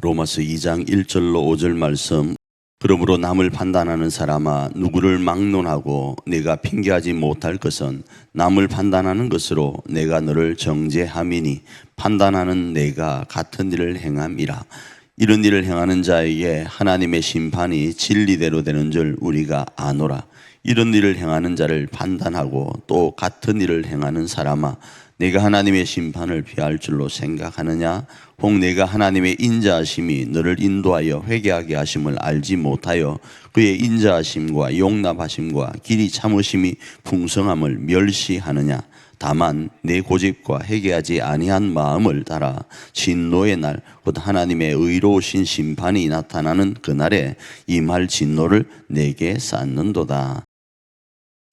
로마서 2장 1절로 5절 말씀. 그러므로 남을 판단하는 사람아, 누구를 막론하고 내가 핑계하지 못할 것은 남을 판단하는 것으로 내가 너를 정죄함이니 판단하는 내가 같은 일을 행함이라. 이런 일을 행하는 자에게 하나님의 심판이 진리대로 되는 줄 우리가 아노라. 이런 일을 행하는 자를 판단하고 또 같은 일을 행하는 사람아, 내가 하나님의 심판을 피할 줄로 생각하느냐? 혹 내가 하나님의 인자하심이 너를 인도하여 회개하게 하심을 알지 못하여 그의 인자하심과 용납하심과 길이 참으심이 풍성함을 멸시하느냐? 다만 내 고집과 회개하지 아니한 마음을 따라 진노의 날, 곧 하나님의 의로우신 심판이 나타나는 그날에 임할 진노를 내게 쌓는도다.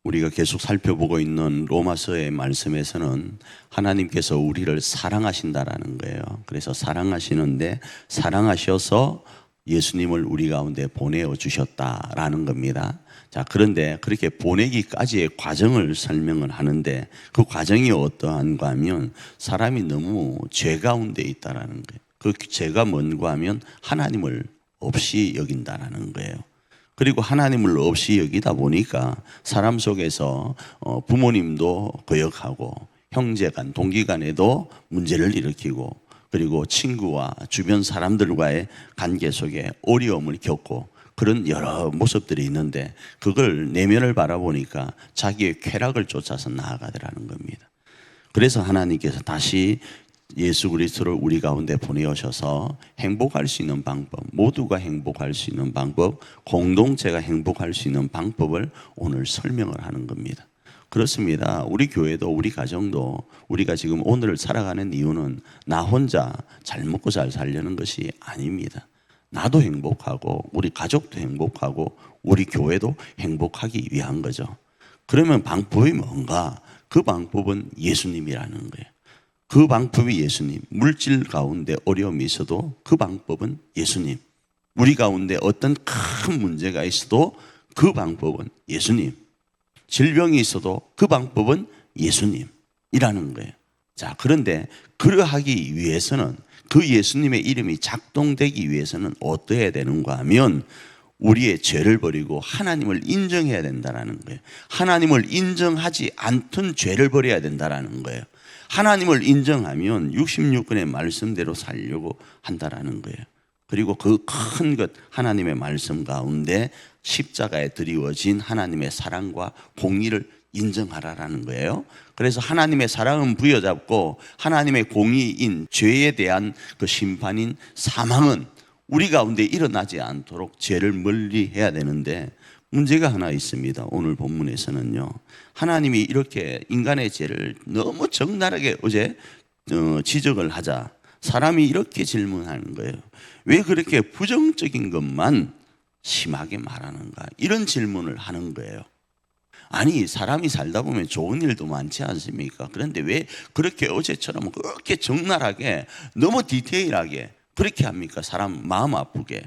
우리가 계속 살펴보고 있는 로마서의 말씀에서는 하나님께서 우리를 사랑하신다라는 거예요. 그래서 사랑하시는데 사랑하셔서 예수님을 우리 가운데 보내주셨다라는 겁니다. 자, 그런데 그렇게 보내기까지의 과정을 설명을 하는데 그 과정이 어떠한가 하면 사람이 너무 죄 가운데 있다라는 거예요. 그 죄가 뭔가 하면 하나님을 없이 여긴다라는 거예요. 그리고 하나님을 없이 여기다 보니까 사람 속에서 부모님도 거역하고 형제간, 동기간에도 문제를 일으키고 그리고 친구와 주변 사람들과의 관계 속에 어려움을 겪고 그런 여러 모습들이 있는데 그걸 내면을 바라보니까 자기의 쾌락을 쫓아서 나아가더라는 겁니다. 그래서 하나님께서 다시 예수 그리스도를 우리 가운데 보내오셔서 행복할 수 있는 방법, 모두가 행복할 수 있는 방법, 공동체가 행복할 수 있는 방법을 오늘 설명을 하는 겁니다. 그렇습니다. 우리 교회도 우리 가정도 우리가 지금 오늘을 살아가는 이유는 나 혼자 잘 먹고 잘 살려는 것이 아닙니다. 나도 행복하고 우리 가족도 행복하고 우리 교회도 행복하기 위한 거죠. 그러면 방법이 뭔가? 그 방법은 예수님이라는 거예요. 그 방법이 예수님. 물질 가운데 어려움이 있어도 그 방법은 예수님. 우리 가운데 어떤 큰 문제가 있어도 그 방법은 예수님. 질병이 있어도 그 방법은 예수님이라는 거예요. 자, 그런데 그러하기 위해서는 그 예수님의 이름이 작동되기 위해서는 어떠해야 되는가 하면 우리의 죄를 버리고 하나님을 인정해야 된다는 거예요. 하나님을 인정하지 않던 죄를 버려야 된다는 거예요. 하나님을 인정하면 66권의 말씀대로 살려고 한다라는 거예요. 그리고 그 큰 것 하나님의 말씀 가운데 십자가에 드리워진 하나님의 사랑과 공의를 인정하라라는 거예요. 그래서 하나님의 사랑은 부여잡고 하나님의 공의인 죄에 대한 그 심판인 사망은 우리 가운데 일어나지 않도록 죄를 멀리 해야 되는데 문제가 하나 있습니다. 오늘 본문에서는요. 하나님이 이렇게 인간의 죄를 너무 적나라하게 어제 지적을 하자 사람이 이렇게 질문하는 거예요. 왜 그렇게 부정적인 것만 심하게 말하는가? 이런 질문을 하는 거예요. 아니, 사람이 살다 보면 좋은 일도 많지 않습니까? 그런데 왜 그렇게 어제처럼 그렇게 적나라하게 너무 디테일하게 그렇게 합니까? 사람 마음 아프게.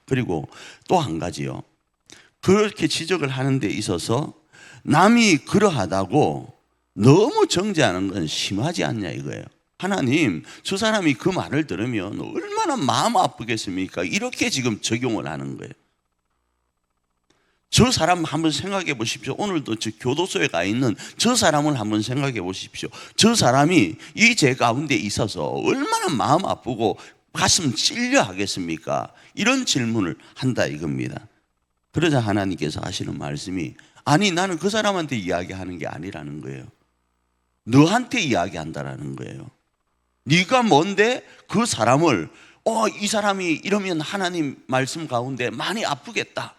그리고 또 한 가지요. 그렇게 지적을 하는 데 있어서 남이 그러하다고 너무 정죄하는 건 심하지 않냐 이거예요. 하나님, 저 사람이 그 말을 들으면 얼마나 마음 아프겠습니까? 이렇게 지금 적용을 하는 거예요. 저 사람 한번 생각해 보십시오. 오늘도 저 교도소에 가 있는 저 사람을 한번 생각해 보십시오. 저 사람이 이 죄 가운데 있어서 얼마나 마음 아프고 가슴 찔려 하겠습니까? 이런 질문을 한다 이겁니다. 그러자 하나님께서 하시는 말씀이 아니, 나는 그 사람한테 이야기하는 게 아니라는 거예요. 너한테 이야기한다라는 거예요. 네가 뭔데 그 사람을 이 사람이 이러면 하나님 말씀 가운데 많이 아프겠다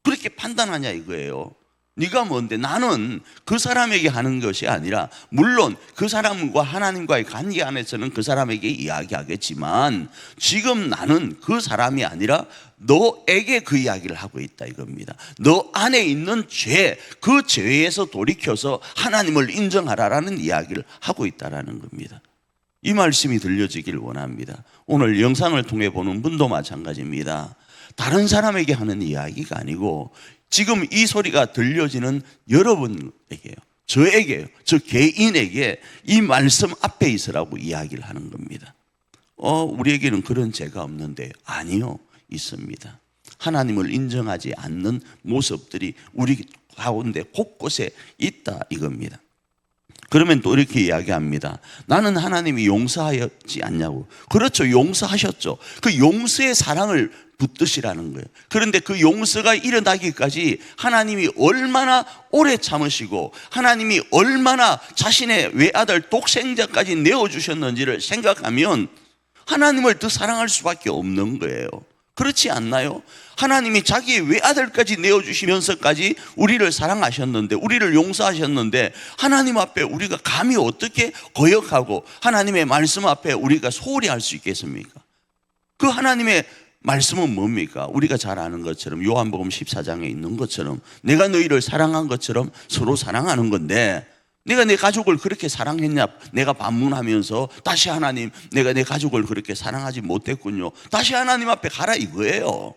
그렇게 판단하냐 이거예요. 네가 뭔데? 나는 그 사람에게 하는 것이 아니라 물론 그 사람과 하나님과의 관계 안에서는 그 사람에게 이야기하겠지만 지금 나는 그 사람이 아니라 너에게 그 이야기를 하고 있다 이겁니다. 너 안에 있는 죄, 그 죄에서 돌이켜서 하나님을 인정하라라는 이야기를 하고 있다라는 겁니다. 이 말씀이 들려지길 원합니다. 오늘 영상을 통해 보는 분도 마찬가지입니다. 다른 사람에게 하는 이야기가 아니고 지금 이 소리가 들려지는 여러분에게요. 저에게요. 저 개인에게 이 말씀 앞에 있으라고 이야기를 하는 겁니다. 우리에게는 그런 죄가 없는데 아니요, 있습니다. 하나님을 인정하지 않는 모습들이 우리 가운데 곳곳에 있다 이겁니다. 그러면 또 이렇게 이야기합니다. 나는 하나님이 용서하였지 않냐고. 그렇죠, 용서하셨죠. 그 용서의 사랑을 붙드시라는 거예요. 그런데 그 용서가 일어나기까지 하나님이 얼마나 오래 참으시고 하나님이 얼마나 자신의 외아들 독생자까지 내어주셨는지를 생각하면 하나님을 더 사랑할 수밖에 없는 거예요. 그렇지 않나요? 하나님이 자기의 외아들까지 내어주시면서까지 우리를 사랑하셨는데, 우리를 용서하셨는데, 하나님 앞에 우리가 감히 어떻게 거역하고 하나님의 말씀 앞에 우리가 소홀히 할 수 있겠습니까? 그 하나님의 말씀은 뭡니까? 우리가 잘 아는 것처럼 요한복음 14장에 있는 것처럼 내가 너희를 사랑한 것처럼 서로 사랑하는 건데, 내가 내 가족을 그렇게 사랑했냐? 내가 반문하면서 다시 하나님, 내가 내 가족을 그렇게 사랑하지 못했군요. 다시 하나님 앞에 가라 이거예요.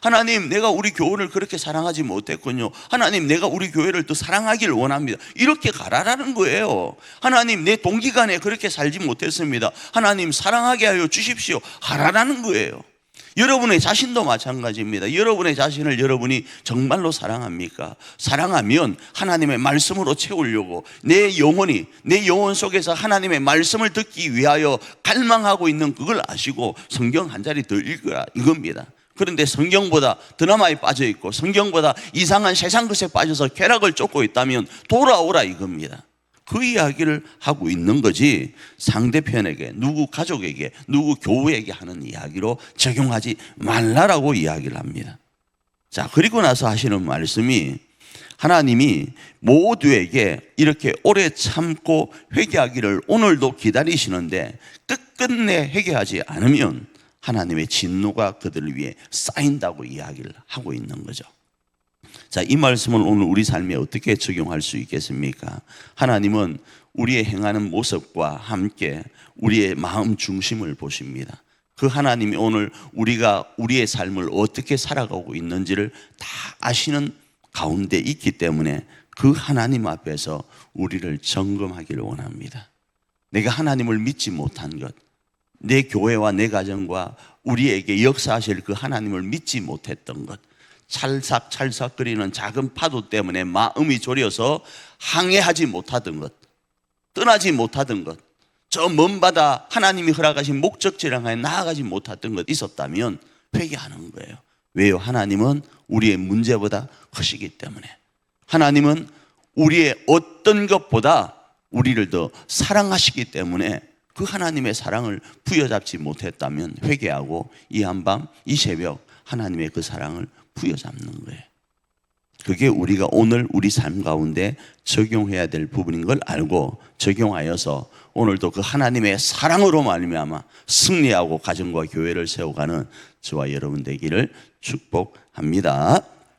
하나님, 내가 우리 교회를 그렇게 사랑하지 못했군요. 하나님, 내가 우리 교회를 더 사랑하기를 원합니다. 이렇게 가라라는 거예요. 하나님, 내 동기간에 그렇게 살지 못했습니다. 하나님, 사랑하게 하여 주십시오. 하라라는 거예요. 여러분의 자신도 마찬가지입니다. 여러분의 자신을 여러분이 정말로 사랑합니까? 사랑하면 하나님의 말씀으로 채우려고 내 영혼이, 내 영혼 속에서 하나님의 말씀을 듣기 위하여 갈망하고 있는 그걸 아시고 성경 한 자리 더 읽으라 이겁니다. 그런데 성경보다 드라마에 빠져 있고 성경보다 이상한 세상 것에 빠져서 쾌락을 쫓고 있다면 돌아오라 이겁니다. 그 이야기를 하고 있는 거지, 상대편에게, 누구 가족에게, 누구 교우에게 하는 이야기로 적용하지 말라라고 이야기를 합니다. 자, 그리고 나서 하시는 말씀이 하나님이 모두에게 이렇게 오래 참고 회개하기를 오늘도 기다리시는데 끝끝내 회개하지 않으면 하나님의 진노가 그들을 위해 쌓인다고 이야기를 하고 있는 거죠. 자, 이 말씀을 오늘 우리 삶에 어떻게 적용할 수 있겠습니까? 하나님은 우리의 행하는 모습과 함께 우리의 마음 중심을 보십니다. 그 하나님이 오늘 우리가 우리의 삶을 어떻게 살아가고 있는지를 다 아시는 가운데 있기 때문에 그 하나님 앞에서 우리를 점검하기를 원합니다. 내가 하나님을 믿지 못한 것, 내 교회와 내 가정과 우리에게 역사하실 그 하나님을 믿지 못했던 것, 찰싹찰싹거리는 작은 파도 때문에 마음이 졸여서 항해하지 못하던 것, 떠나지 못하던 것, 저 먼 바다 하나님이 허락하신 목적지를 향해 나아가지 못했던 것 있었다면 회개하는 거예요. 왜요? 하나님은 우리의 문제보다 크시기 때문에. 하나님은 우리의 어떤 것보다 우리를 더 사랑하시기 때문에 그 하나님의 사랑을 부여잡지 못했다면 회개하고 이 한밤, 이 새벽 하나님의 그 사랑을 부여잡는 거예요. 그게 우리가 오늘 우리 삶 가운데 적용해야 될 부분인 걸 알고 적용하여서 오늘도 그 하나님의 사랑으로 말미암아 승리하고 가정과 교회를 세워가는 저와 여러분 되기를 축복합니다.